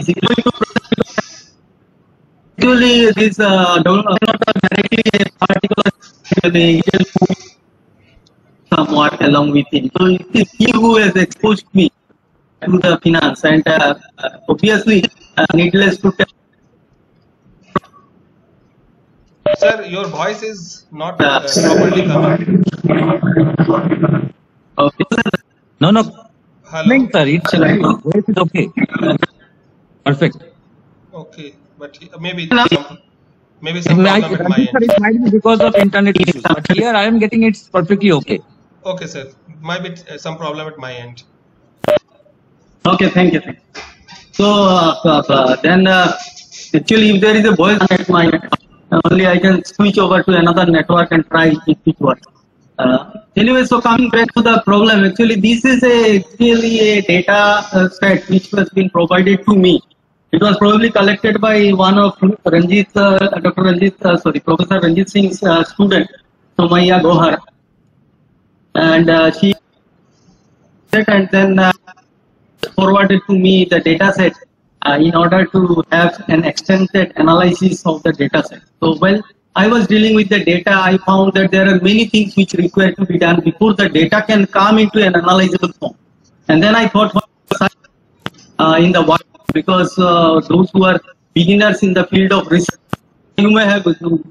going to actually this download directly a particular the somewhat along with him. So it is he who has exposed me to the finance, and obviously needless to tell. Sir, your voice is not properly coming. Okay. No. Hello. Sir, it's okay. Perfect. Okay, but maybe some problem at my end. It might be because of internet issues, but here I am getting it's perfectly okay. Okay, sir. Might be some problem at my end. Okay, thank you. So then actually, if there is a voice at my only I can switch over to another network and try if it works. Anyway, so coming back to the problem, actually this is really a data set which was being provided to me. It was probably collected by one of Ranjit, Dr. Ranjit, Professor Ranjit Singh's student, Somaiya Gohar, and she and then forwarded to me the data set in order to have an extended analysis of the data set. So while I was dealing with the data, I found that there are many things which require to be done before the data can come into an analyzable form. And then I thought in the world, because those who are beginners in the field of research, you may have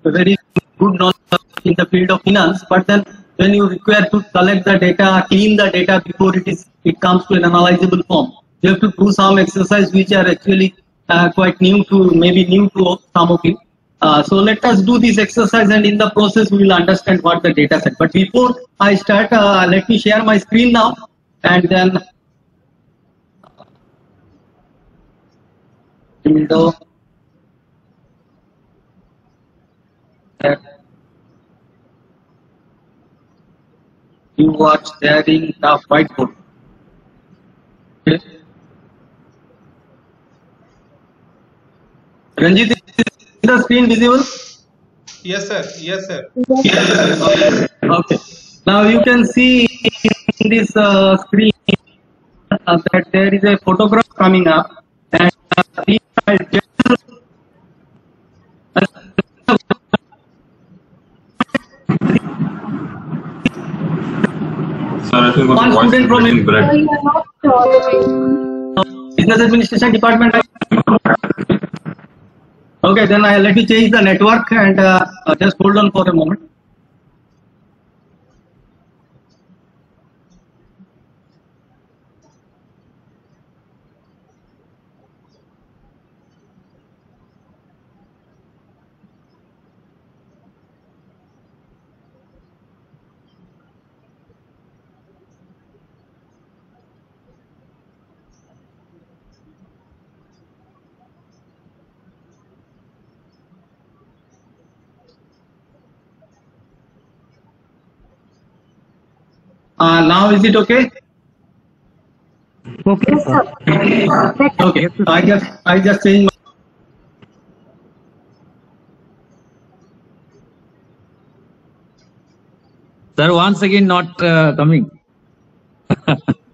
very good knowledge in the field of finance, but then when you require to collect the data, clean the data before it comes to an analyzable form, you have to do some exercise which are actually quite new to some of you. So let us do this exercise, and in the process we will understand what the data set. But before I start, let me share my screen now, and then window that you are sharing the whiteboard. Okay. Ranjit, is the screen visible? Yes, sir. Yes, sir. Okay. Now you can see in this screen that there is a photograph coming up, and Sir, I think one student from Business Administration Department. Okay, then let me change the network and just hold on for a moment. Now is it okay? Okay, sir. Okay, I just changed. Sir, once again not coming.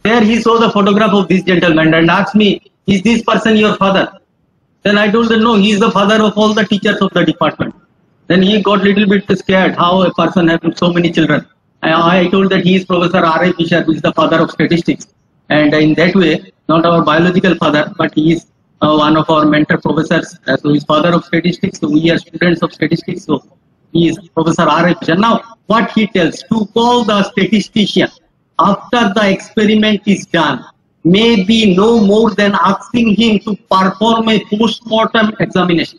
There he saw the photograph of this gentleman and asked me, "Is this person your father?" Then I told him, "No, he is the father of all the teachers of the department." Then he got little bit scared how a person has so many children. I told that he is Professor R.A. Fisher, who is the father of statistics. And in that way, not our biological father, but he is one of our mentor professors. So he is father of statistics. So we are students of statistics. So he is Professor R.A. Fisher. Now, what he tells, to call the statistician after the experiment is done may be no more than asking him to perform a post-mortem examination.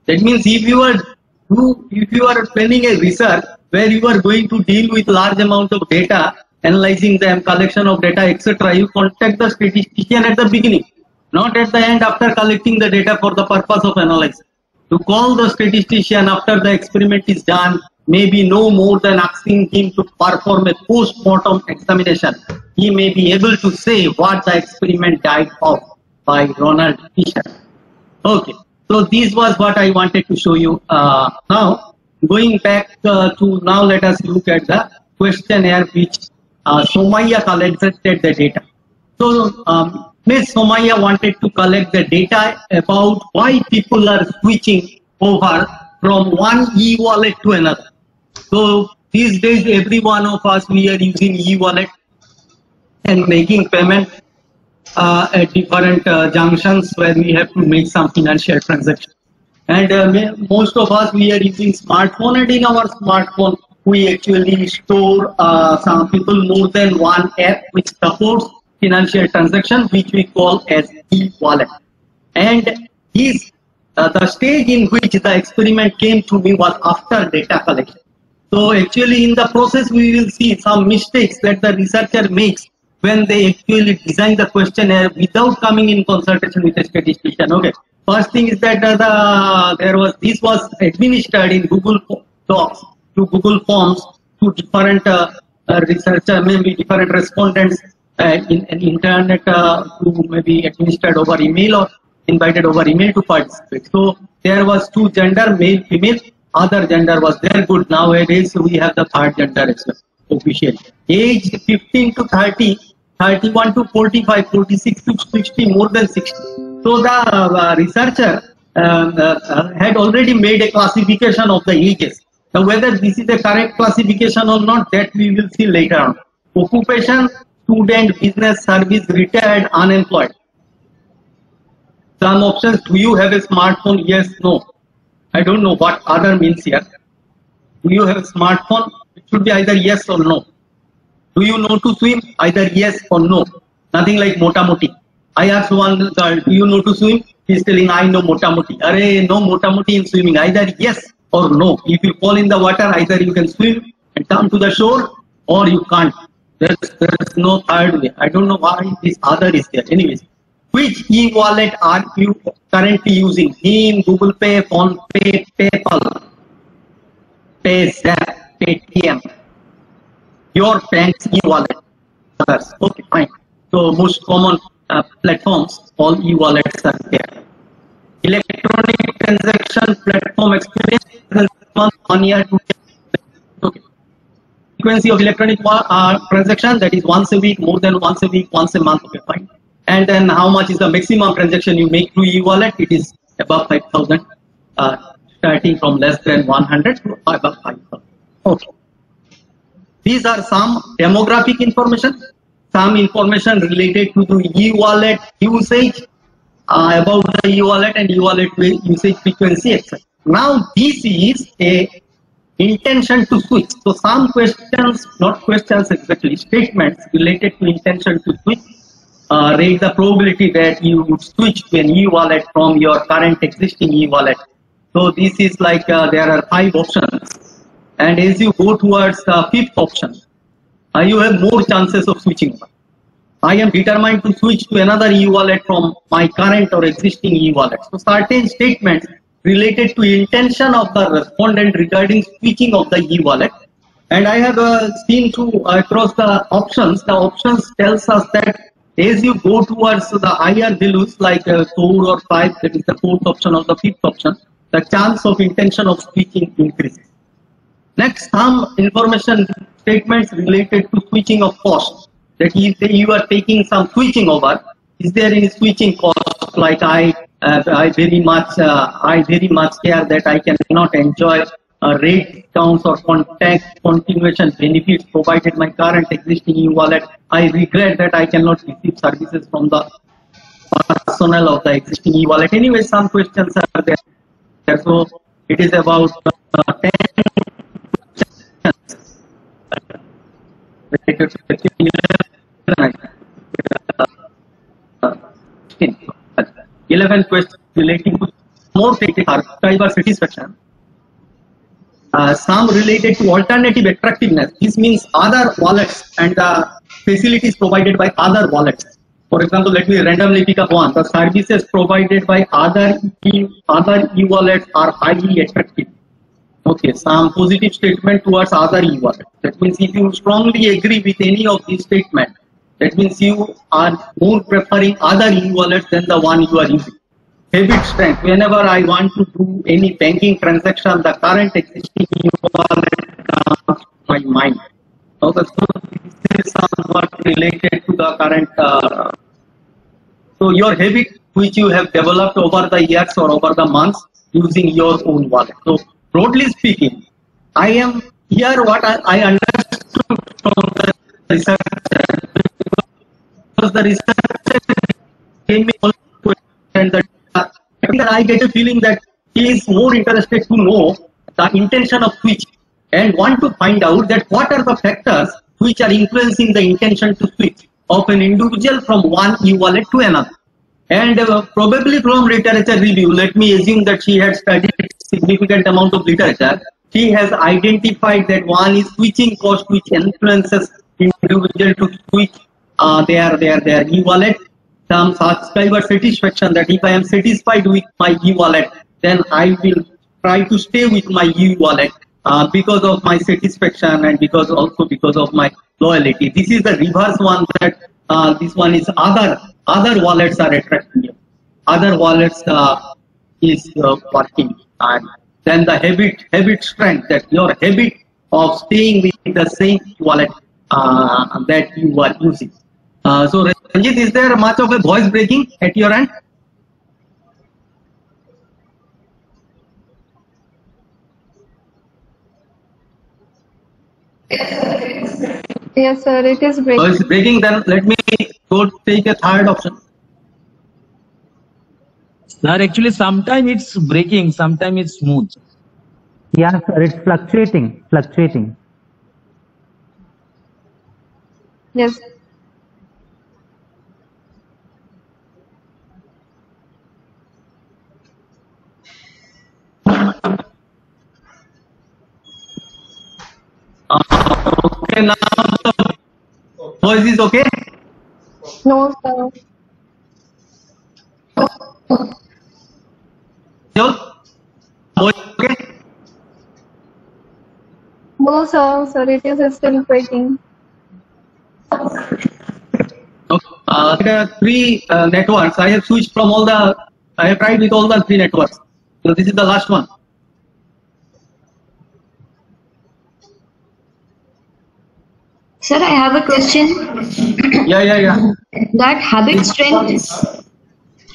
That means if you are planning a research where you are going to deal with large amount of data, analyzing them, collection of data, etc., you contact the statistician at the beginning, not at the end after collecting the data for the purpose of analysis. To call the statistician after the experiment is done may be no more than asking him to perform a post-mortem examination. He may be able to say what the experiment died of by Ronald Fisher. Okay, so this was what I wanted to show you. Now, going back to now, let us look at the questionnaire which Somaiya collected the data. So Ms. Somaya wanted to collect the data about why people are switching over from one e-wallet to another. So these days, every one of us, we are using e-wallet and making payment at different junctions where we have to make some financial transaction. And most of us, we are using smartphone, and in our smartphone, we actually store some people more than one app which supports financial transaction, which we call as e-wallet. And the stage in which the experiment came to me was after data collection. So actually in the process, we will see some mistakes that the researcher makes when they actually design the questionnaire without coming in consultation with a statistician. Okay. First thing is that this was administered in Google Docs to Google Forms to different researcher, maybe different respondents in an internet who may be administered over email or invited over email to participate. So there was two gender, male, female. Other gender was there. Good. Nowadays we have the third gender as well, officially. Age 15 to 30, 31 to 45, 46 to 60, more than 60. So the researcher had already made a classification of the ages. Now whether this is the correct classification or not, that we will see later on. Occupation, student, business, service, retired, unemployed. Some options, do you have a smartphone? Yes, no. I don't know what other means here. Do you have a smartphone? It should be either yes or no. Do you know to swim? Either yes or no. Nothing like mota moti. I asked one girl, do you know to swim? She's telling, I know mota moti. Arey, no mota moti in swimming. Either yes or no. If you fall in the water, either you can swim and come to the shore, or you can't. There's no third way. I don't know why this other is there. Anyways, which e-wallet are you currently using? Bheem, Google Pay, PhonePe, PayPal, PayZapp, Paytm. Your bank's e-wallet. Others. Okay, fine. So most common platforms, all e-wallets are there. Electronic transaction platform experience, 1 year, 2 years. Okay. Frequency of electronic transaction, that is once a week, more than once a week, once a month. Okay, fine. And then how much is the maximum transaction you make through e-wallet? It is above 5,000, starting from less than 100 to above 5,000. Okay. These are some demographic information, some information related to the e-wallet usage, about the e-wallet and e-wallet usage frequency, etc. Now this is a intention to switch. So some questions, not questions exactly, statements related to intention to switch. Rate the probability that you would switch to an e-wallet from your current existing e-wallet. So this is like there are 5 options, and as you go towards the 5th option, you have more chances of switching. I am determined to switch to another e-wallet from my current or existing e-wallet. So certain statements related to intention of the respondent regarding switching of the e-wallet. And I have seen through across the options tells us that as you go towards the higher values like 4 or 5, that is the 4th option or the 5th option, the chance of intention of switching increases. Next, some information statements related to switching of cost. That is, you are taking some switching over. Is there any switching cost? Like I very much care that I cannot enjoy rate discounts or contact continuation benefits provided my current existing e-wallet. I regret that I cannot receive services from the personnel of the existing e-wallet. Anyway, some questions are there. So it is about 10 11 questions relating to more subscriber satisfaction. Some related to alternative attractiveness. This means other wallets and the facilities provided by other wallets. For example, let me randomly pick up one. The services provided by other e-wallets are highly attractive. Okay, some positive statement towards other e-wallets. That means if you strongly agree with any of these statements, that means you are more preferring other e-wallets than the one you are using. Habit strength. Whenever I want to do any banking transaction, the current existing e-wallet comes to my mind. Okay, so this is somewhat related to the current So your habit which you have developed over the years or over the months using your own wallet. So broadly speaking, I am here what I understood from the research, because the research gave me and I get a feeling that he is more interested to know the intention of switch and want to find out that what are the factors which are influencing the intention to switch of an individual from one e-wallet to another. And probably from literature review, let me assume that she had studied significant amount of literature. She has identified that one is switching cost which influences individual to switch their e-wallet. Some subscriber satisfaction, that if I am satisfied with my e-wallet, then I will try to stay with my e-wallet because of my satisfaction and because of my loyalty. This is the reverse one, that this one is other wallets are attracting you. Other wallets is working, and then the habit strength, that your habit of staying with the same wallet that you are using. So Ranjit, is there much of a voice breaking at your end? Yes, sir, it is breaking. So it's breaking, then let me go take a third option. Sir, actually, sometimes it's breaking, sometimes it's smooth. Yeah, sir, it's fluctuating. Yes. Okay, now the voice is okay? No, sir. Voice okay? No, sir. Sir, it is still breaking. Okay. There are three networks. I have switched from I have tried with all the three networks. So this is the last one. Sir, I have a question. Yeah. That habit strength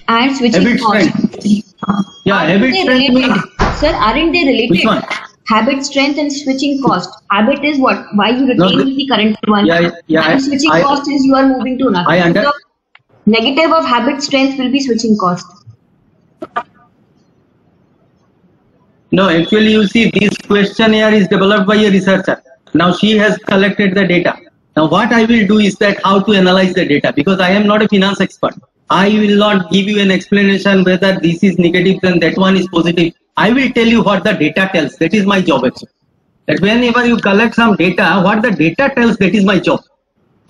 and switching Habit cost. strength. Yeah, Aren't habit they strength related? means, Sir, aren't they related? which one? Habit strength and switching cost. Habit is what? Why you retain the current one. Yeah, And switching cost is you are moving to another. I So the negative of habit strength will be switching cost. No, actually you see, this questionnaire is developed by a researcher. Now she has collected the data. Now what I will do is that how to analyze the data, because I am not a finance expert. I will not give you an explanation whether this is negative and that one is positive. I will tell you what the data tells. That is my job actually. That whenever you collect some data, what the data tells, that is my job.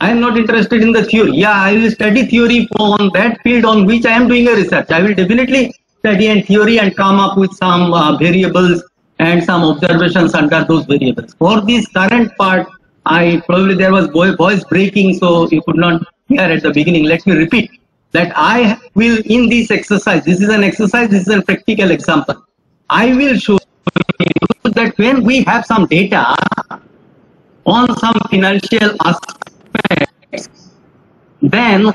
I am not interested in the theory. Yeah, I will study theory on that field on which I am doing a research. I will definitely study and theory and come up with some variables and some observations under those variables. For this current part, there was voice breaking, so you could not hear at the beginning. Let me repeat that I will, in this exercise, this is an exercise, this is a practical example. I will show you that when we have some data on some financial aspects, then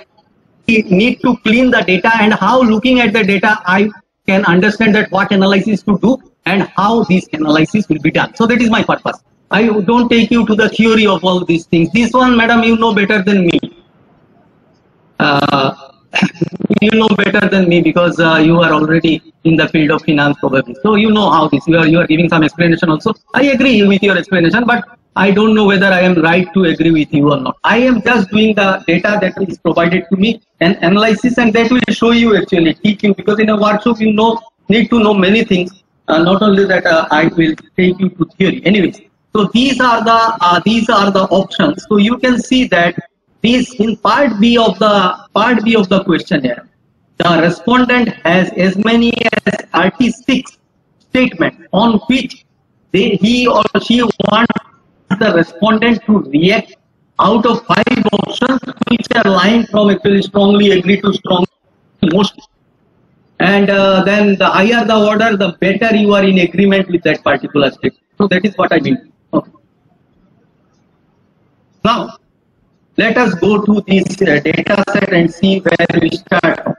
we need to clean the data, and how, looking at the data, I can understand that what analysis to do and how this analysis will be done. So that is my purpose. I don't take you to the theory of all these things. This one, madam, you know better than me. You know better than me because you are already in the field of finance probably. So you know how this, you are giving some explanation also. I agree with your explanation, but I don't know whether I am right to agree with you or not. I am just doing the data that is provided to me and analysis, and that will show you, actually teach you, because in a workshop you need to know many things. Not only that, I will take you to theory. Anyways, so these are the options. So you can see that this, in part B of the questionnaire, the respondent has as many as 36 statements on which he or she wants the respondent to react out of 5 options, which are lined from actually strongly agree to strongly mostly. And then the higher the order, the better you are in agreement with that particular statement. So that is what I mean. Okay. Now, let us go to this data set and see where we start.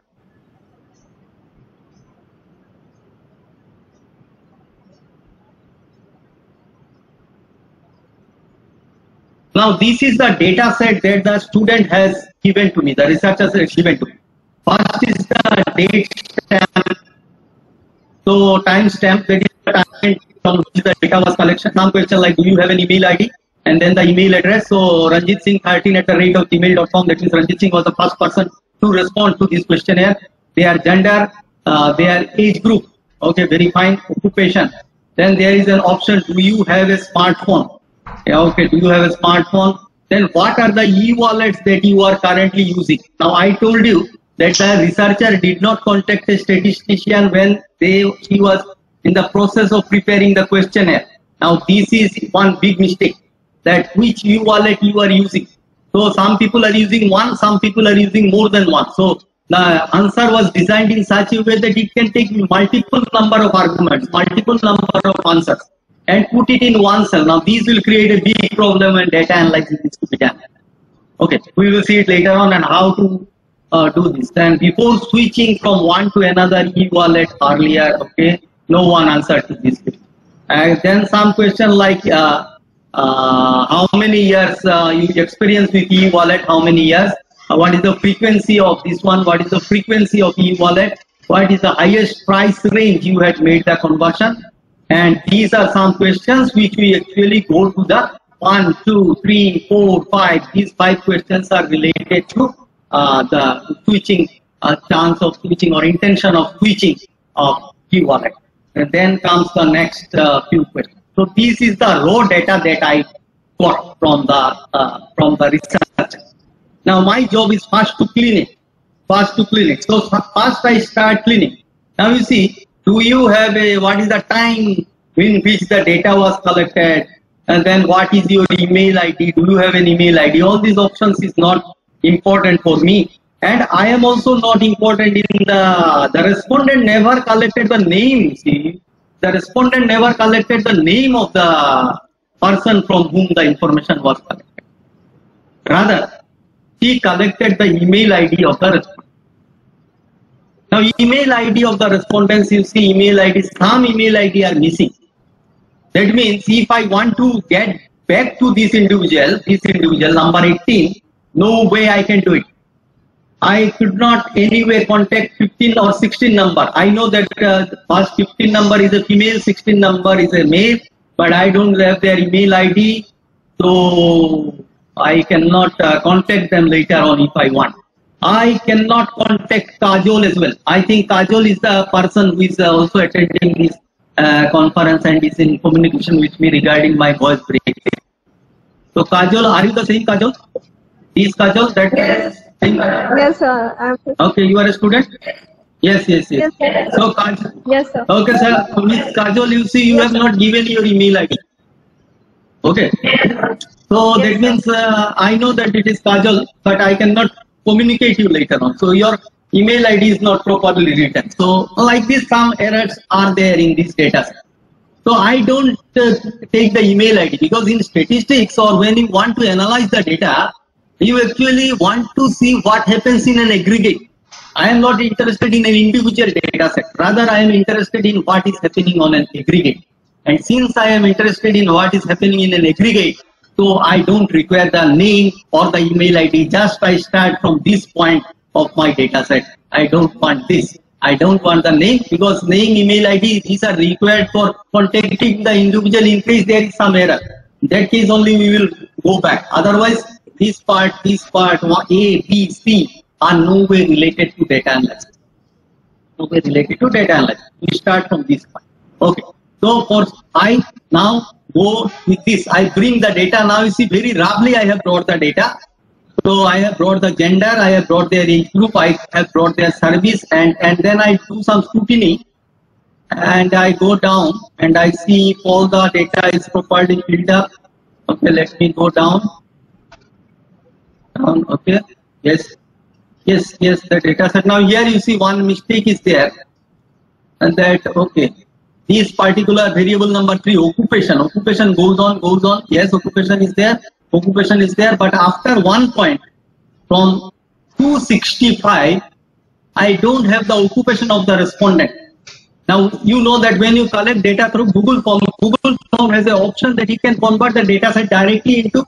Now this is the data set that the student has given to me, the researcher has given to me. First is the date stamp. So time stamp, that is the time from which the data was collection. Some question like, do you have an email ID? And then the email address. So Ranjit Singh 13@gmail.com. That means Ranjit Singh was the first person to respond to this questionnaire. Their gender, their age group. Okay, very fine. Occupation. Then there is an option, do you have a smartphone? Yeah, okay, do you have a smartphone? Then what are the e-wallets that you are currently using? Now I told you that the researcher did not contact a statistician when she was in the process of preparing the questionnaire. Now this is one big mistake, that which e-wallet you are using. So some people are using one, some people are using more than one. So the answer was designed in such a way that it can take multiple number of arguments, multiple number of answers, and put it in one cell. Now these will create a big problem when data analysis is to be done. Okay, we will see it later on and how to do this. And before switching from one to another e-wallet earlier, okay, no one answered to this question. And then some question like how many years you experience with e-wallet, how many years, what is the frequency of this one, what is the frequency of e-wallet, what is the highest price range you had made the conversion. And these are some questions which we actually go to the 1, 2, 3, 4, 5. These 5 questions are related to the switching, chance of switching or intention of switching of e-wallet. And then comes the next few questions. So this is the raw data that I got from the research. Now my job is first to clean it. So first I start cleaning. Now you see, do you have what is the time in which the data was collected, and then what is your email ID? Do you have an email ID? All these options is not important for me, and I am also not important in the respondent never collected the name. See, the respondent never collected the name of the person from whom the information was collected. Rather, he collected the email ID of the respondent. Now, email ID of the respondents, you see email ID, some email ID are missing. That means if I want to get back to this individual number 18, no way I can do it. I could not anyway contact 15 or 16 number. I know that first 15 number is a female, 16 number is a male, but I don't have their email ID, so I cannot contact them later on if I want. I cannot contact Kajol as well. I think Kajol is the person who is also attending this conference and is in communication with me regarding my voice break. So Kajol, are you the same Kajol? Is Kajol that? Yes, sir. Okay, you are a student? Yes. Yes, sir. So Kajol. Yes, sir. Okay, sir. So Miss Kajol, you see, you have not given your email ID. Okay. So that means I know that it is Kajol, but I cannot communicate you later on. So your email ID is not properly written. So like this, some errors are there in this data set. So I don't take the email ID, because in statistics or when you want to analyze the data, you actually want to see what happens in an aggregate. I am not interested in an individual data set. Rather, I am interested in what is happening on an aggregate. And since I am interested in what is happening in an aggregate, so I don't require the name or the email ID. Just I start from this point of my data set. I don't want this. I don't want the name, because name, email ID, these are required for contacting the individual in case there is some error. In that case only we will go back. Otherwise, this part, A, B, C are no way related to data analysis. No way related to data analysis. We start from this point. Okay. So for I now go with this. I bring the data. Now you see, very roughly I have brought the data. So I have brought the gender, I have brought their age group, I have brought their service, and then I do some scrutiny, and I go down and I see if all the data is properly filled up. Okay, let me go down. Okay, yes, the data set. Now here you see one mistake is there, and that, okay, this particular variable number 3, occupation goes on, yes, occupation is there. occupation is there, but after one point from 265, I don't have the occupation of the respondent. Now, you know that when you collect data through Google Form has an option that you can convert the data set directly into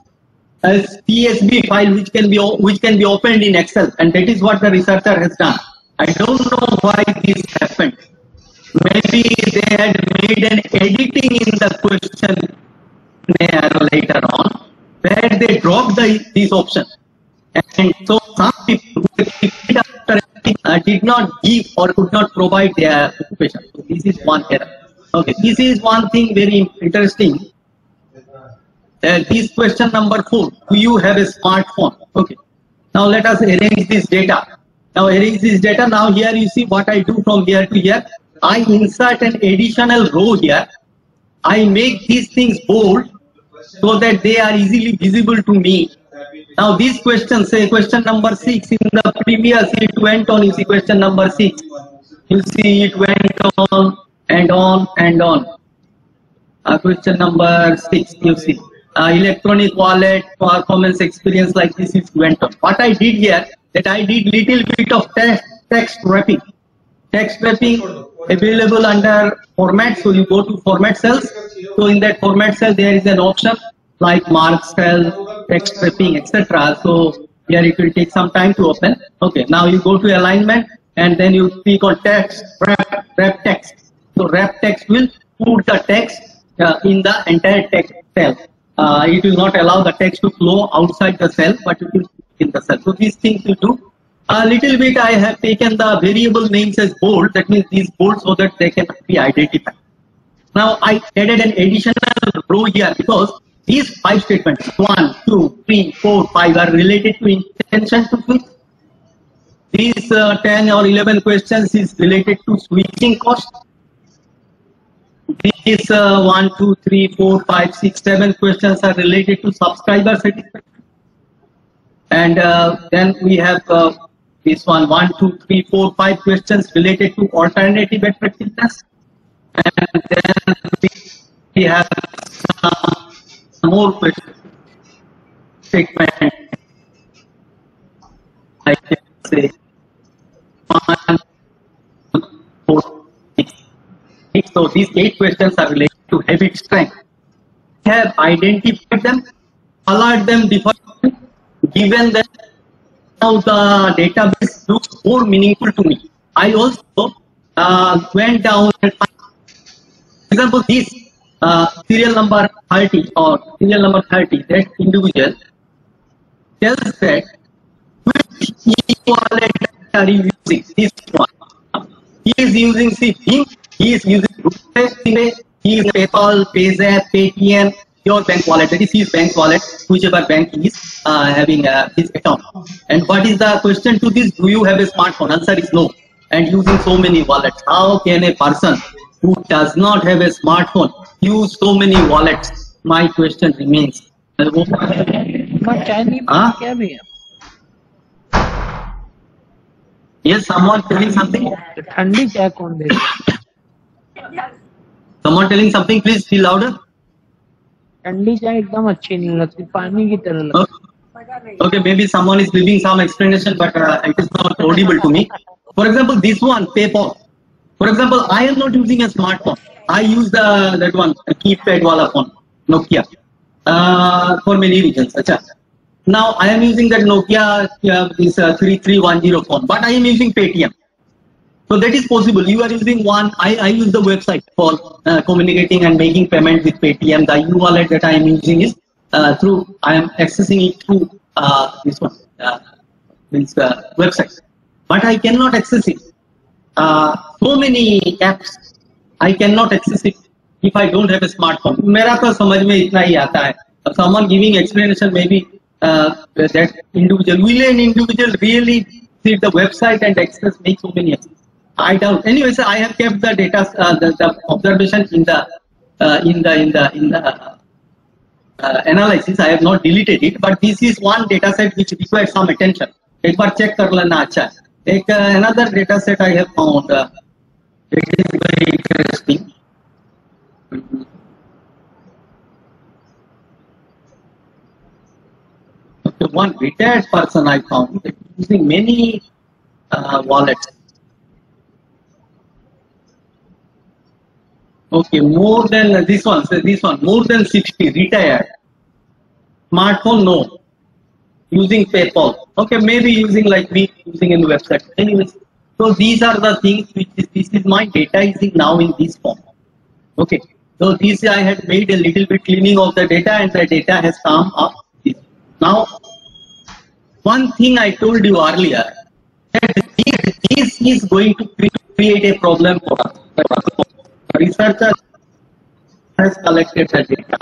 a CSV file which can be opened in Excel, and that is what the researcher has done. I don't know why this happened. Maybe they had made an editing in the questionnaire later on where they dropped this option, and so some people who after did not give or could not provide their occupation. So this is one error. Okay, this is one thing very interesting. This question number 4. Do you have a smartphone? Okay. Now let us arrange this data. Now here you see what I do from here to here. I insert an additional row here. I make these things bold so that they are easily visible to me. Now this question, say question number 6, in the previous it went on, you see question number 6. You see it went on and on and on. Question number 6, you see. Electronic wallet performance experience like this is went on. What I did here, that I did little bit of text wrapping. Text wrapping available under format. So you go to format cells. So in that format cell there is an option like mark cell, text wrapping, etc. So here it will take some time to open. Okay, now you go to alignment and then you click on text, wrap text. So wrap text will put the text in the entire text cell. It will not allow the text to flow outside the cell, but it will in the cell. So these things you do. A little bit I have taken the variable names as bold. That means these bold so that they can be identified. Now I added an additional row here because these 5 statements 1, 2, 3, 4, 5 are related to intention to switch. These 10 or 11 questions is related to switching cost. These 1, 2, 3, 4, 5, 6, 7 questions are related to subscriber satisfaction. And then we have this 1, 2, 3, 4, 5 questions related to alternative attractiveness. And then we have some more questions. Statement. I can say 1, 2, 4, 6. So these 8 questions are related to habit strength. We have identified them, colored them differently, given that now the database looks more meaningful to me. I also went down and found, for example, this serial number 30 or serial number 30, that individual tells that which e-wallet are you using? This one. He is using Bhim, he is using RuPay, he is PayPal, PayZapp, Paytm, your bank wallet, that is his bank wallet, whichever bank he is having his account. And what is the question to this? Do you have a smartphone? Answer is no. And using so many wallets, how can a person who does not have a smartphone use so many wallets? My question remains. Yes, someone telling something? Someone telling something, please be louder. ठंडी चाय एकदम अच्छी नहीं लगती, पानी की तरह लगती. Okay, maybe someone is giving some explanation, but it is not audible to me. For example, this one, PayPal. For example, I am not using a smartphone. I use that one, a keypad wala phone, Nokia, for many reasons. Achha. Now I am using that Nokia this 3310 phone, but I am using Paytm. So that is possible. You are using one. I use the website for communicating and making payment with Paytm. The e-wallet that I am using is through. I am accessing it through this one, this website. But I cannot access it. So many apps, I cannot access it if I don't have a smartphone. मेरा तो समझ में इतना ही आता है. Someone giving explanation, maybe that individual. Will an individual really see the website and access make so many apps? I doubt. Anyways, I have kept the data, the observation in the analysis. I have not deleted it, but this is one data set which requires some attention. एक बार check कर लेना अच्छा है. एक another data set I have found. It is very interesting. one retired person I found using many wallets. Okay, more than this one, more than 60, retired. Smartphone, no. Using PayPal. Okay, maybe using like me, using in the website. Anyways, so these are the things which is, this is my data is now in this form. Okay, so this I had made a little bit cleaning of the data and the data has come up. Now, one thing I told you earlier, that this is going to create a problem for us. The researcher has collected the data.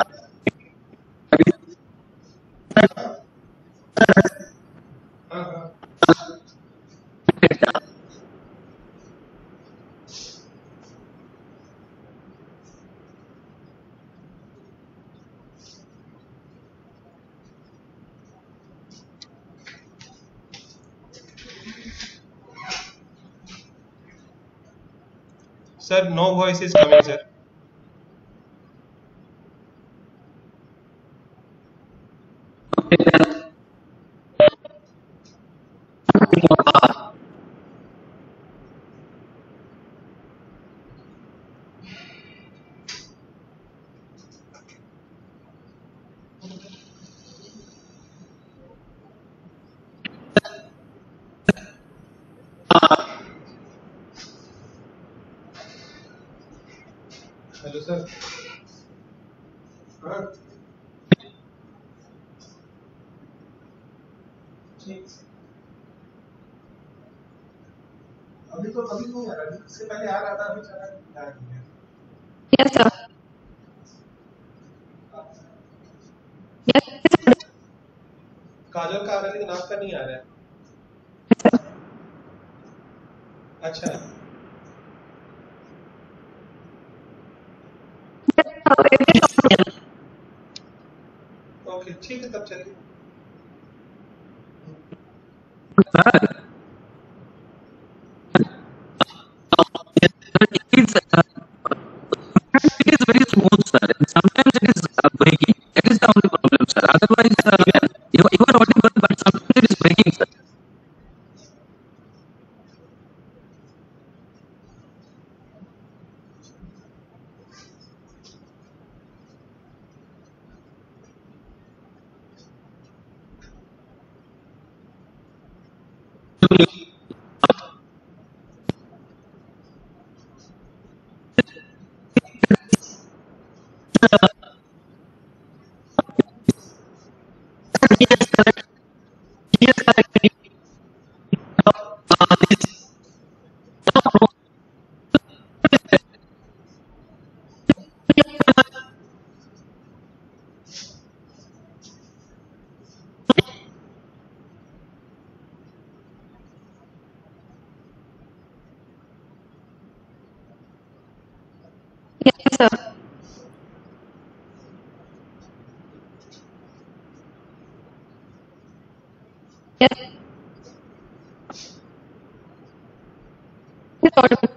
Sir, no voice is coming, sir. Hello sir हाँ ठीक अभी तो अभी नहीं आ रहा इससे पहले आ रहा था अभी चला गया Yes, sir. Yes, sir. काजल का आ रहा है लेकिन आपका नहीं आ रहा है अच्छा ओके ठीक है तब चलिए It is very smooth, sir. And sometimes it is breaking. That is the only problem, sir. Otherwise, you are audible, but sometimes it is breaking, sir. Yes, sir. Yes. It's audible.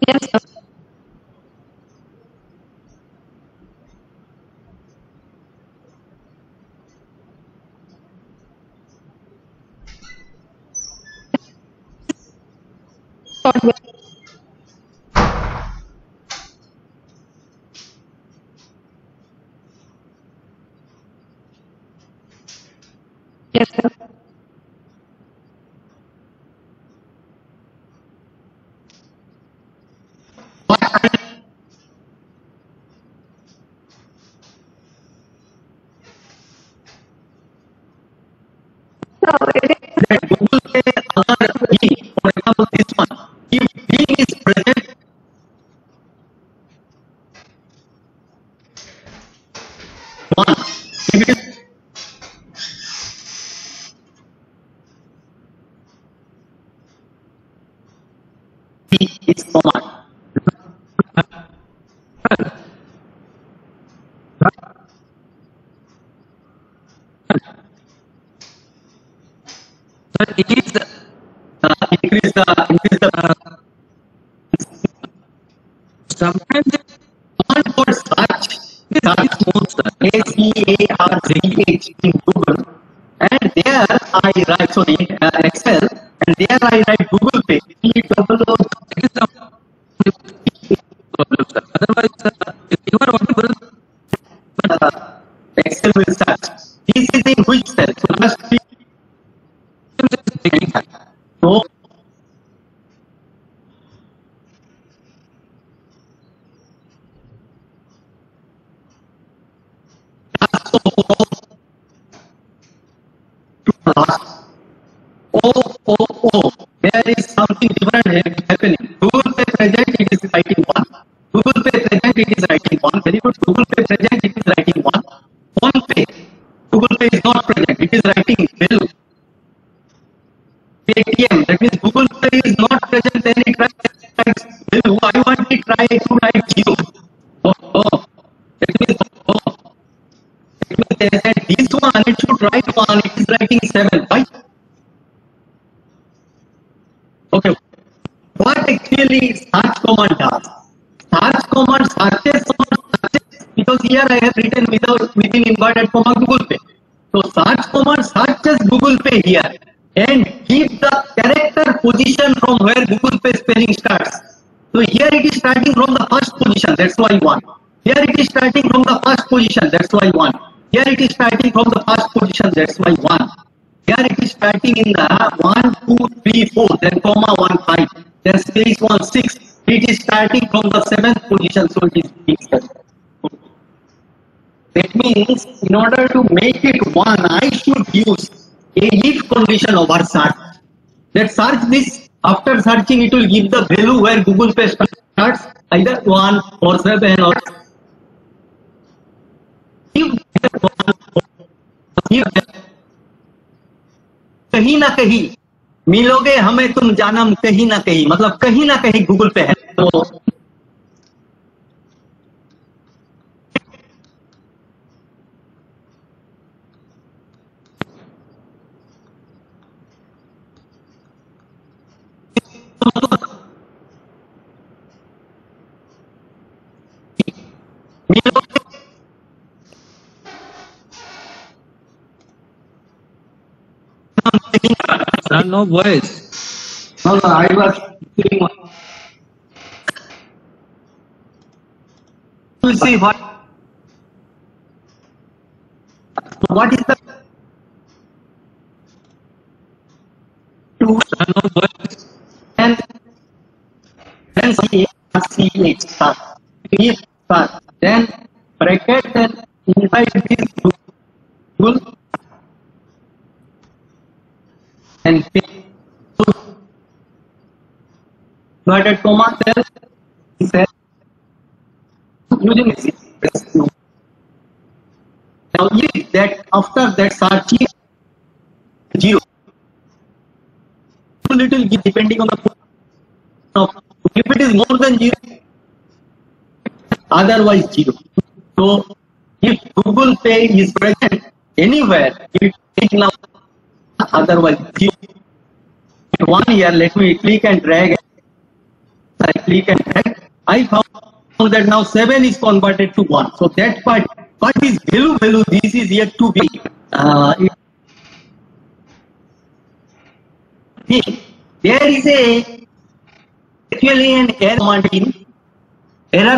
Yes, sir. It's audible. Yes, sir. So it is That Google Pay other B, for example, this one, if B is present, one, if it is B is command. sometimes One called search, SEARCH in Google, and there I write, sorry, Excel, and there I write Google Pay. it is the problem, sir. Otherwise, if you are audible, Excel will search. This is in which cell? So last week, so there is something different happening. Google Pay present, it is writing 1. Google Pay present, it is writing 1. Very good. Google Pay present, it is writing 1. Phone Pay, Google Pay is not present, it is writing value. Paytm, that means Google Pay is not present, then it writes value. I want to try to write 0. That means, they said this one, it should write 1, it is writing 7, right? Okay. What actually search command does? Search command searches, because here I have written within inverted comma Google Pay. So search command searches Google Pay here and keep the character position from where Google Pay spelling starts. So here it is starting from the first position, that's why 1. Here it is starting from the first position, that's why 1. Here it is starting from the first position, that's why 1. Here it is starting in the 1, 2, 3, 4, then comma 1, 5, then space 1, 6. It is starting from the 7th position, so it is being 7. That means in order to make it 1, I should use a if condition over search. That search this, after searching it will give the value where Google Pay starts, either 1 or 7 or कहीं ना कहीं मिलोगे हमें तुम जानम, कहीं ना कहीं मतलब कहीं ना कहीं गूगल पे है। तो no voice. No, I was thinking. To see what is the two No voice. and then CH start. Then bracket and inside this Google and inverted comma cell using this. Now if that after that searching 0, little depending on the if it is more than 0, otherwise 0. So if Google Pay is present anywhere, it is now, otherwise 0. One here, let me click and drag. I click and drag. I found that now 7 is converted to 1. So that part, what is value? This is yet to be. There is actually an error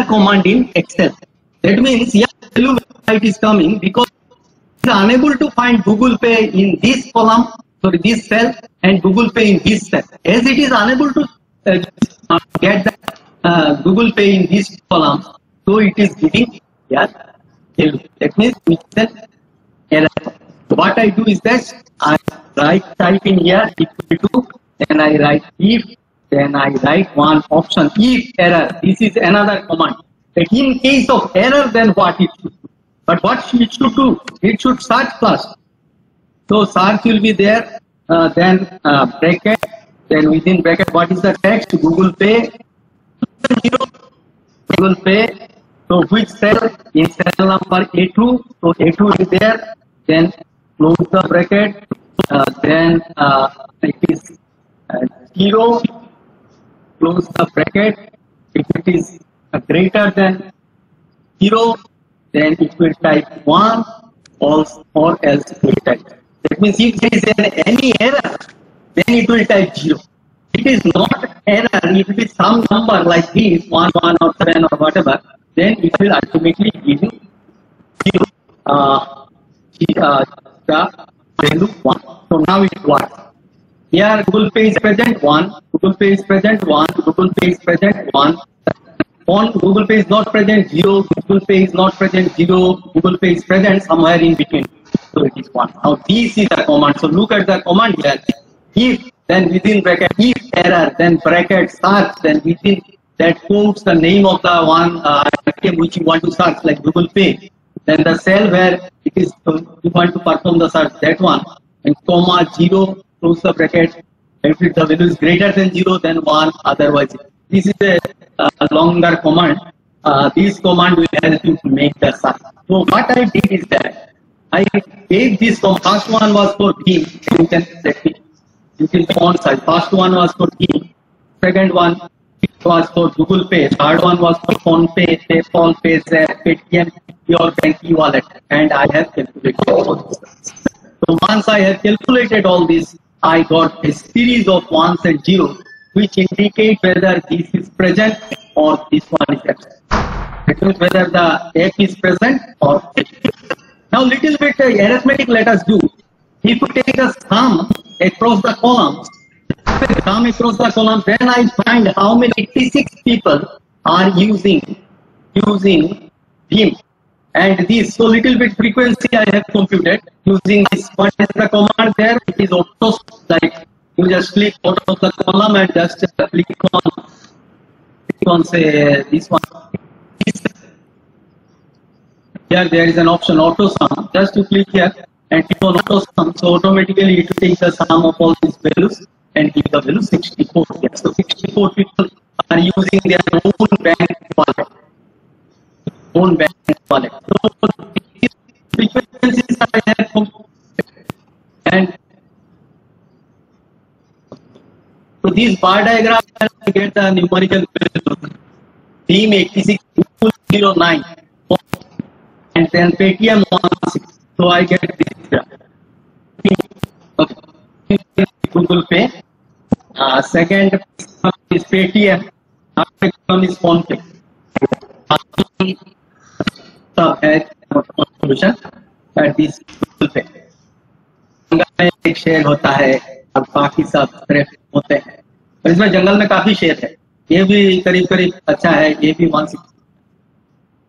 command in Excel. That means here value it is coming because it is unable to find Google Pay in this column, sorry, this cell, and Google Pay in this cell. As it is unable to get the Google Pay in this column, so it is giving value. That means it's an error. What I do is that I type in here equal to, then I write if, then I write one option if error. This is another command. That in case of error, then what it should do. But what it should do? It should search first. So search will be there, then bracket, then within bracket what is the text? Google Pay, Google Pay. So which cell? In cell number A2. So A2 is there. Then close the bracket. Then it is 0. close the bracket. If it is greater than 0, then it will type 1, or else it will type. That means if there is any error, then it will type 0. It is not error. If it is some number like this, 1, 1 or 7 or whatever, then it will ultimately give you 0. The value 1. So now it works. Here Google Pay is present 1, Google Pay is present 1, Google Pay is present 1. On Google Pay is not present 0, Google Pay is not present 0, Google Pay is present somewhere in between. So it is 1. Now this is the command. So look at the command here. If, then within bracket, if error, then bracket search, then within that quotes the name of the one item which you want to search, like Google Pay. Then the cell where it is you want to perform the search, that one, and comma 0, close the bracket. If the value is greater than 0, then 1, otherwise. This is a longer command. This command will help you to make the search. So what I did is that I gave this command. First one was for Team. You can set it. This is font size. First one was for Team. Second one was for Google Pay. Third one was for PhonePe, PayPal, Payzap, Paytm, your bank e-wallet, and I have calculated all this. So once I have calculated all this, I got a series of ones and zeros, which indicate whether this is present or this one is absent. That means whether the F is present or F. Now little bit arithmetic let us do. If you take the sum across the columns, then I find how many 86 people are using Vim. And this, so little bit frequency I have computed using this. What is the command there? It is auto, like you just click out of the column and just click on say this one. Here there is an option auto sum. Just to click here and click on auto sum. So automatically it will take the sum of all these values and give the value 64. Yes. So 64 people are using their own bank wallet. So these frequencies I have computed. And so this bar diagram I get the numerical value. Team 86 09 and then Paytm 16. So I get this graph. Okay. Google Pay. Second is Paytm. After one is PhonePe. Solution that this Google Pay. जंगल में एक share होता है और बाकी सब तरह होते हैं. और इसमें जंगल में काफी शेयर है. ये भी करीब अच्छा है. ये भी 160.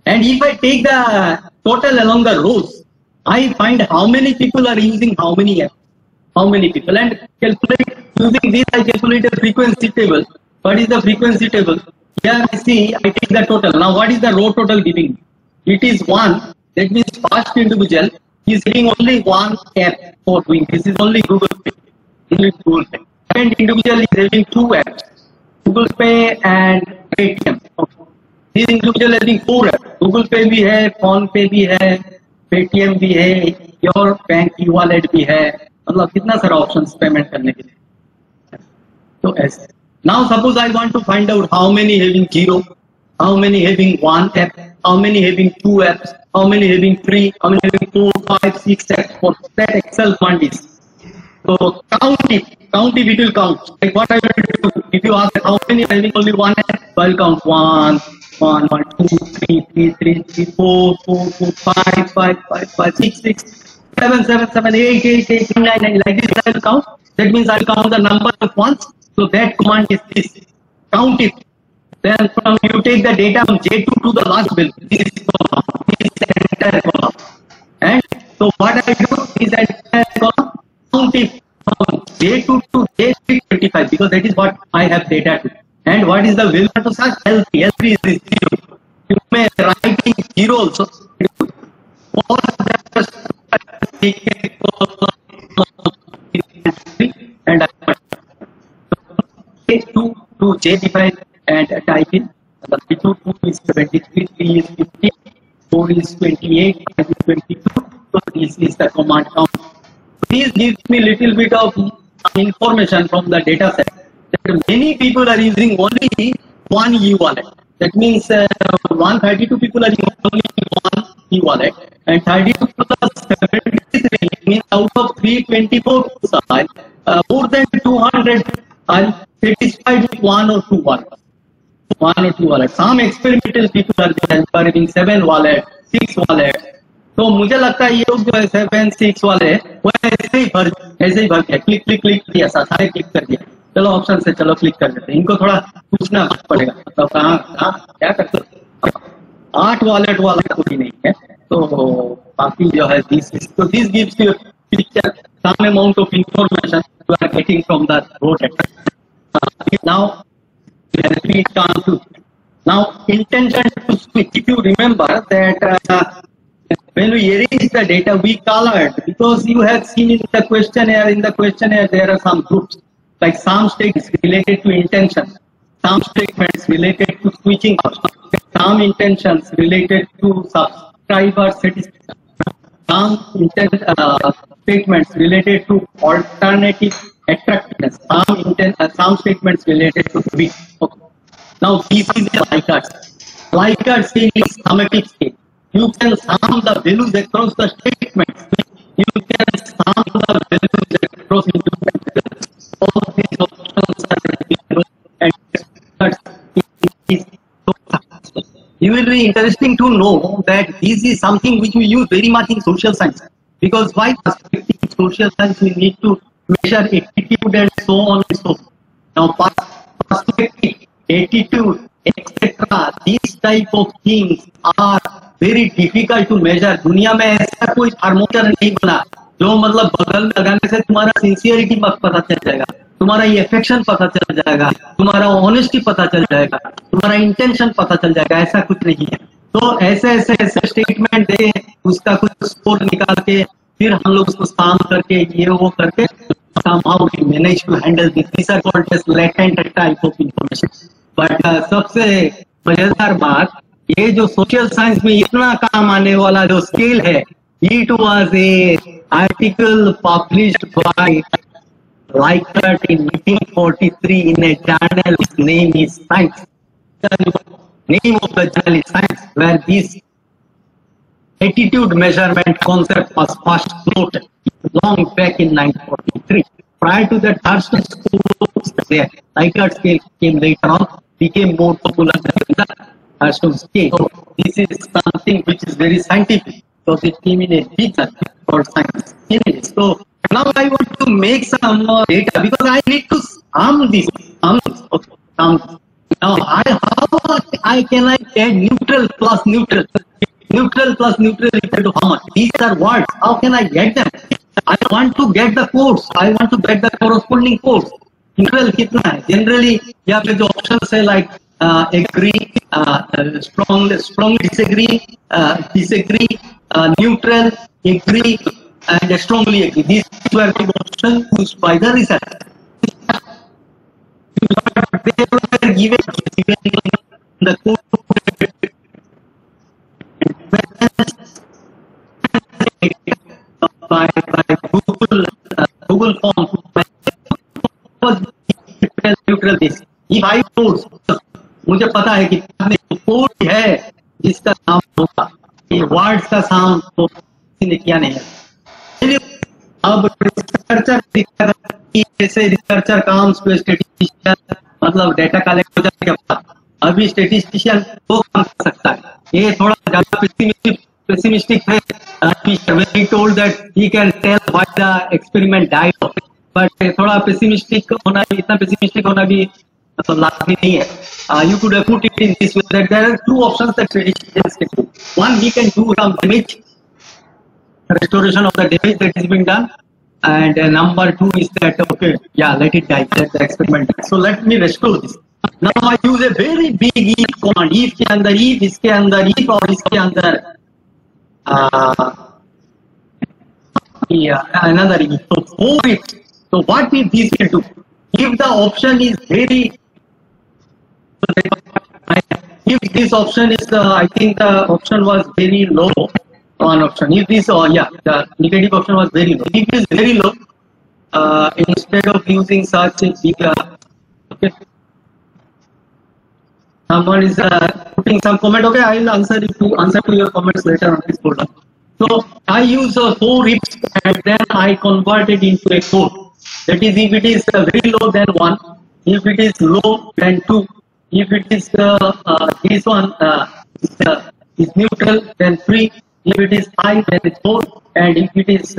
And if I take the total along the rows, I find how many people are using how many apps. How many people, and calculate using this. I calculate a frequency table. What is the frequency table? Here I see I take the total. Now what is the row total giving? It is 1. That means first individual is getting only one app for doing. This is only Google Pay. Only Google Pay. Second individual is having 2 apps, Google Pay and Paytm. Okay. This individual having 4 apps. Google Pay भी है, PhonePe भी है, Paytm भी है, your bank e-wallet भी है. मतलब कितना सारा options payment करने के लिए. So ऐसे. Now suppose I want to find out how many having 0, how many having 1 app, how many having 2 apps, how many having 3, how many having 4, 5, 6 apps. For that Excel quantities. So count it will count. Like what I will do, if you ask how many having only 1 app, so I'll count 1, 1, 1, 2, 3, 3, 3, 3, 4, 4, 4, 5, 5, 5, 5, 6, 6, 7, 7, 7, 8, 8, 8, 9, 9, like this I will count. That means I'll count the number of ones. So that command is this. Count it. Then from you take the data from J2 to the last bill. This is the entire column. And so what I do is that entire column count it from J2 to J325 because that is what I have data to. And what is the value to search? L3. L3 is 0. You may write in 0 also. All and J2 to J5 and type in the 2 is 23, 3 is 50, 4 is 28, 5 is 22. So this is the command count. This gives me little bit of information from the data set. that many people are using only one e-wallet. That means 132 people are using only one e-wallet, and 32 plus 73 means out of 324 people, more than 200 are satisfied with one or two wallets. Some experimental people are there who are having 7 wallets, 6 wallets. तो मुझे लगता है ये लोग जो है 7, 6 वाले वो ऐसे ही भर दिया, क्लिक क्लिक क्लिक किया, सारे क्लिक कर दिया, चलो ऑप्शन से चलो क्लिक कर देते हैं। इनको थोड़ा पूछना पड़ेगा, मतलब कहाँ क्या करते हो। 8 वॉलेट वाला कोई नहीं है, तो बाकी जो है this gives you picture some amount of information you are getting from the road address. Now intention to switch. If you remember that when we erase the data, we colored, because you have seen in the questionnaire there are some groups, like some statements related to intention, some statements related to switching, some intentions related to subscriber satisfaction, some statements related to alternative attractiveness, some statements related to width. Okay. Now this is the Likert scale is summative scale. You can sum the values across the statements. You can sum the values across independent. All these options are available, and it will be interesting to know that this is something which we use very much in social science. Because why in social science we need to measure attitude and so on and so forth. Now perspective, attitude, etc. These type of things are very difficult to measure. दुनिया में ऐसा कोई thermometer नहीं बना जो मतलब बगल में लगाने से तुम्हारा सिंसियरिटी पता चल जाएगा, तुम्हारा अफेक्शन पता चल जाएगा, तुम्हारा ऑनेस्टी पता चल जाएगा, तुम्हारा इंटेंशन पता चल जाएगा, ऐसा कुछ नहीं है। तो ऐसे स्टेटमेंट दे, उसका कुछ स्कोर निकाल के फिर हम लोग उसको काम करके ये वो करके somehow we manage to handle this. These are called as latent type of information. But सबसे मजेदार बात, ये जो सोशल साइंस में इतना काम आने वाला जो स्केल है, it was a article published by Likert in 1943 in a journal. Its name is Science. The name of the journal is Science, where this attitude measurement concept was first floated long back in 1943. Prior to that, Thurston scores there. Likert scale came later on, became more popular than the Thurston scale. So this is something which is very scientific, because it came in a big for science. So now I want to make some data, because I need to sum this. Okay. Now how can I add neutral plus neutral? Neutral plus neutral equal to how much? These are words. How can I get them? I want to get the codes. I want to get the corresponding codes. Neutral कितना है? Generally यहाँ पे जो options है like agree, strongly disagree, neutral, agree, and strongly agree. These were the options used by the researcher. They were given the code by Google form. Neutral this. If I codes, मुझे पता है कि code है जिसका नाम होगा, ये words का नाम तो किसी ने किया नहीं है। अब रिसर्चर जैसे रिसर्चर काम्स टू स्टैटिस्टिशियन, मतलब डेटा कलेक्ट हो जाने के बाद अभी स्टैटिस्टिशियन वो काम कर सकता है। ये थोड़ा ज्यादा pessimistic है। When he told that he can tell what the experiment died of, but थोड़ा pessimistic होना, इतना pessimistic होना भी मतलब लाजमी नहीं है। You could have put it in this way that there are two options that statisticians can do. One, he can do some damage, restoration of the damage that is being done, and number two is that okay, yeah, let it die, let the experiment die. So let me restore this. Now I use a very big if command. If के अंदर if, इसके अंदर if और इसके अंदर another if. So for it, so what if this will do? If the option is very, if this option is, I think the option was very low. One option. If this, the negative option was very low. If it is very low, instead of using such a big Okay. Someone is putting some comment. Okay, I will answer to your comments later on this folder. So I use 4 ifs and then I convert it into a code. That is, if it is very low, then 1. If it is low, then 2. If it is this one is neutral, then 3. If it is high, then it's 4. And if it is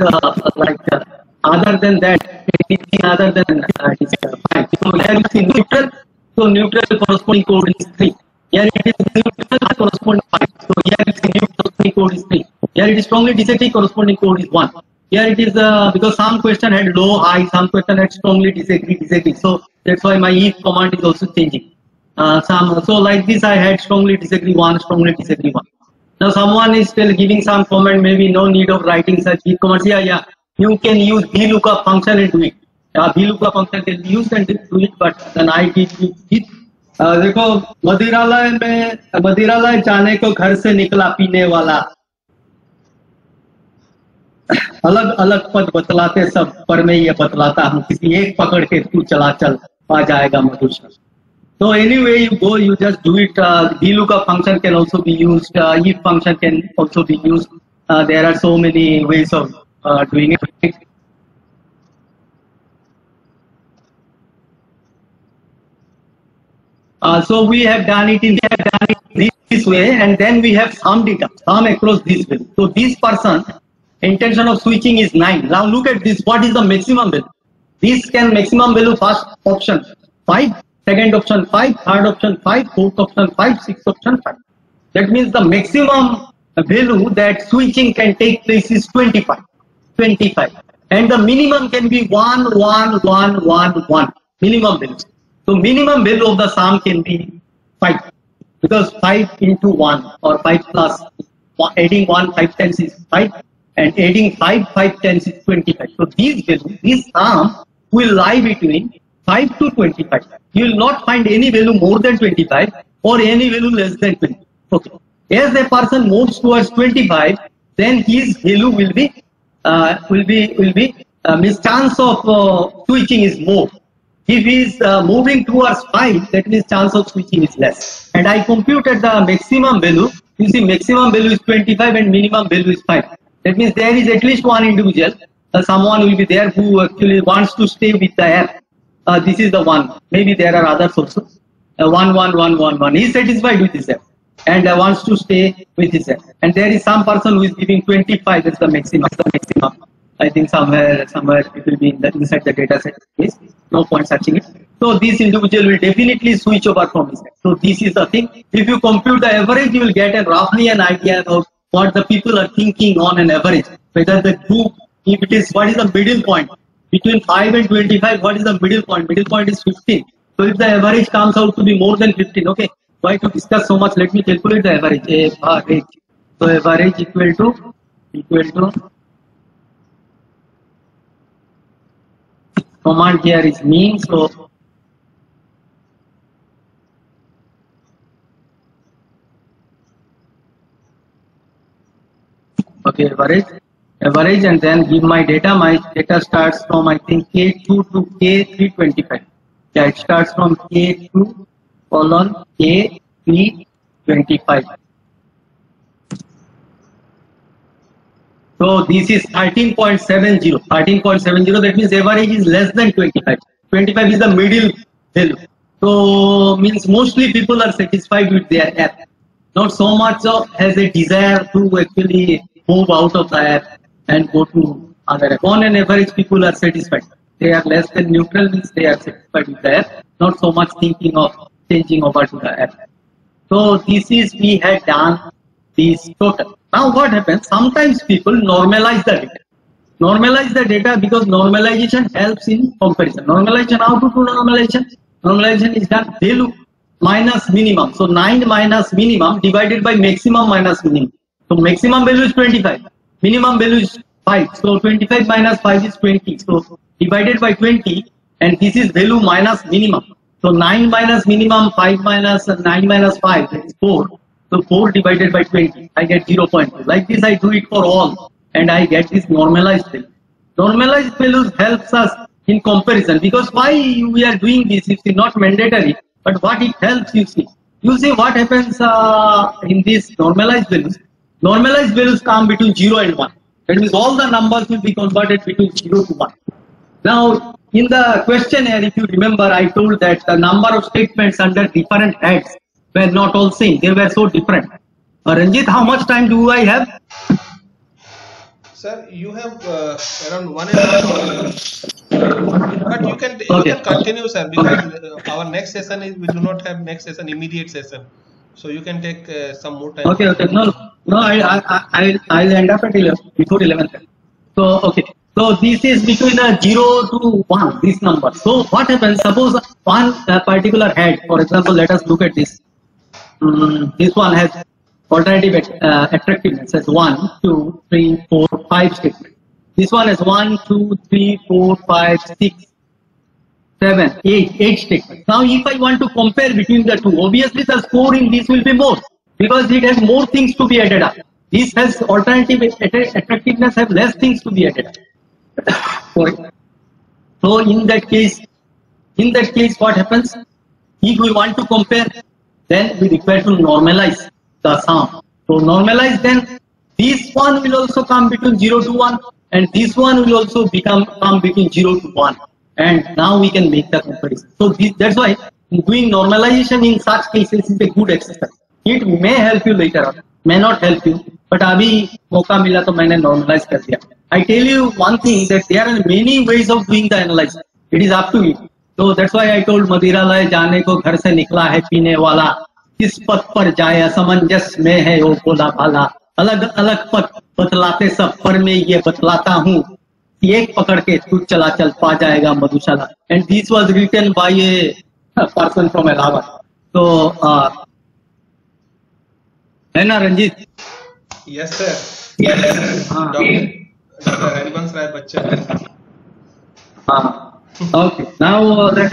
other than that, anything other than it is 5. So here you see neutral. So neutral corresponding code is 3. Here it is neutral corresponding 5. So here it is neutral corresponding code is 3. Here it is strongly disagree corresponding code is 1. Here it is because some question had low, high, some question had strongly disagree. So that's why my if command is also changing. So like this I had strongly disagree 1, strongly disagree 1. Now someone is still giving some comment, maybe no need of writing such if commands. Yeah. You can use VLOOKUP function and do it. VLOOKUP function can be used and do it, but then I did it. देखो मदिरालय जाने को घर से निकला पीने वाला, अलग अलग पद बतलाते सब, पर मैं ये बतलाता हूँ किसी एक पकड़ के तू चला चल पा जाएगा मधुश्र. So anyway, you go, you just do it. VLOOKUP function can also be used. If function can also be used. There are so many ways of doing it. So we have done it in this way, and then we have sum data, sum across this value. So this person, intention of switching is 9. Now look at this. What is the maximum value? This can maximum value first option 5, second option 5, third option 5, fourth option 5, sixth option 5. That means the maximum value that switching can take place is 25. And the minimum can be 1, 1, 1, 1, 1. Minimum value. So minimum value of the sum can be 5. Because 5 into 1 or 5 plus, adding 1 5 times is 5. And adding 5 times is 25. So this sum will lie between 5 to 25. You will not find any value more than 25 or any value less than 20. Okay. As a person moves towards 25, then his value will be means chance of switching is more. If he is moving towards 5, that means chance of switching is less. And I computed the maximum value. You see, maximum value is 25 and minimum value is 5. That means there is at least one individual, someone will be there who actually wants to stay with the app. This is the one. Maybe there are others also. 1, 1, 1, 1, 1. He is satisfied with this app and wants to stay with this app. And there is some person who is giving 25 as the maximum. I think somewhere it will be inside the data set. Yes. No point searching it. So this individual will definitely switch over from this app. So this is the thing. If you compute the average, you will get roughly an idea about what the people are thinking on an average. Whether the group, if it is, what is the middle point? Between 5 and 25, what is the middle point? Middle point is 15. So if the average comes out to be more than 15, okay, why to discuss so much? Let me calculate the average. Average. So average equal to command here is mean. So okay, average, and then give my data. My data starts from, I think, K2 to K325. Yeah, it starts from K2 colon K325. So this is 13.70. 13.70. That means average is less than 25. 25 is the middle value. So means mostly people are satisfied with their app. Not so much has a desire to actually move out of the app and go to other app. On an average, people are satisfied. They are less than neutral, means they are satisfied with the app. Not so much thinking of changing over to the app. So this is, we had done this total. Now what happens? Sometimes people normalize the data. Normalize the data because normalization helps in comparison. Normalization, how to do normalization? Normalization is done value minus minimum. So 9 minus minimum divided by maximum minus minimum. So maximum value is 25. Minimum value is 5. So 25 minus 5 is 20. So divided by 20, and this is value minus minimum. So 9 minus minimum, 5 minus 9 minus 5, that is 4. So 4 divided by 20, I get 0.2. Like this, I do it for all, and I get this normalized value. Normalized values helps us in comparison. Because why we are doing this? It's not mandatory, but what it helps, you see. You see what happens in these normalized values. Normalized values come between 0 and 1. That means all the numbers will be converted between 0 to 1. Now, in the questionnaire, if you remember, I told that the number of statements under different heads were not all same. They were so different. Ranjit, how much time do I have? Sir, you have around 1.5 hours. But you can continue, sir, because our next session is, we do not have next session, immediate session. So you can take some more time. Okay. No, I'll end up at 11, before 11. So, okay. So this is between 0 to 1, this number. So what happens, suppose one particular head, for example, let us look at this. This one has alternative attractiveness as 1, 2, 3, 4, 5 statements. This one has 1, 2, 3, 4, 5, 6, 7, 8 statements. Now if I want to compare between the two, obviously the score in this will be more because it has more things to be added up. This has alternative attractiveness, have less things to be added up. So in that case what happens? If we want to compare, then we require to normalize the sum. So normalize, then this one will also come between 0 to 1 and this one will also come between 0 to 1, and now we can make the comparison. So that's why doing normalization in such cases is a good exercise. It may help you later on, may not help you, but abhi mauka mila to maine normalize kar diya. I tell you one thing, that there are many ways of doing the analysis. It is up to you. So that's why I told मदिरालय जाने को घर से निकला है पीने वाला, किस पथ पर जाए असमंजस में है वो भोला भाला, अलग अलग पथ बतलाते सब पर मैं ये बतलाता हूँ, एक पकड़ के तू चला चल पा जाएगा मधुशाला. And this was written by a person from Allahabad. So है ना Ranjit? Yes, sir. Dr. Harivansh Rai Bachchan. Okay. Now let us